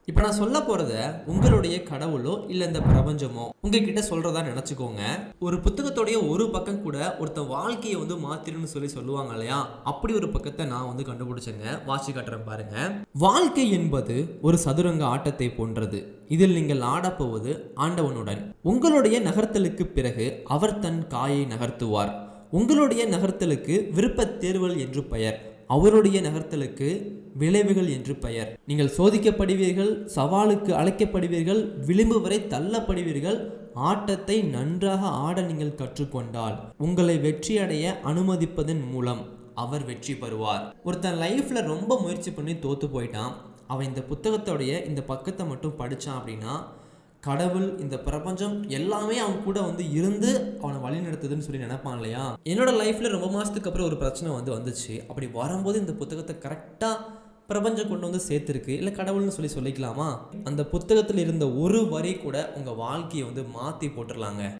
இப்போ நான் சொல்ல போறத உங்களுடைய கடவுளோ இல்ல இந்த பிரபஞ்சமோ உங்ககிட்ட சொல்றதா நினைச்சுக்கோங்க. ஒரு புத்தகத்தோடைய ஒரு பக்கம் கூட ஒருத்தன் வாழ்க்கையை வந்து மாத்திருன்னு சொல்லுவாங்க இல்லையா? அப்படி ஒரு பக்கத்தை நான் வந்து கண்டுபிடிச்சேங்க. வாசி காட்டுறேன் பாருங்க. வாழ்க்கை என்பது ஒரு சதுரங்க ஆட்டத்தை போன்றது. இதில் நீங்கள் ஆடப்போவது ஆண்டவனுடன். உங்களுடைய நகர்த்தலுக்கு பிறகு அவர் தன் காயை நகர்த்துவார். உங்களுடைய நகர்த்தலுக்கு விருப்பத் தேர்வுகள் என்று பெயர். அவருடைய நகர்த்தலுக்கு விளைவுகள் என்று பெயர். நீங்கள் சோதிக்கப்படுவீர்கள், சவாலுக்கு அழைக்கப்படுவீர்கள், விளிம்பு வரை தள்ளப்படுவீர்கள். ஆட்டத்தை நன்றாக ஆட நீங்கள் கற்றுக்கொண்டால் உங்களை வெற்றியடைய அனுமதிப்பதன் மூலம் அவர் வெற்றி பெறுவார். ஒருத்தன் லைஃப்ல ரொம்ப முயற்சி பண்ணி தோத்து போயிட்டான். அவன் இந்த புத்தகத்தோடைய இந்த பக்கத்தை மட்டும் படித்தான் அப்படின்னா கடவுள், இந்த பிரபஞ்சம் எல்லாமே அவன் கூட வந்து இருந்து அவனை வழி நடத்துதுன்னு சொல்லி நினைப்பான் இல்லையா? என்னோட லைஃப்ல ரொம்ப மாசத்துக்கு அப்புறம் ஒரு பிரச்சனை வந்துச்சு. அப்படி வரும்போது இந்த புத்தகத்தை கரெக்டா பிரபஞ்சம் கொண்டு வந்து சேர்த்துருக்கு, இல்லை கடவுள்னு சொல்லிக்கலாமா? அந்த புத்தகத்தில் இருந்த ஒரு வரி கூட உங்க வாழ்க்கையை வந்து மாற்றி போட்டுடலாங்க.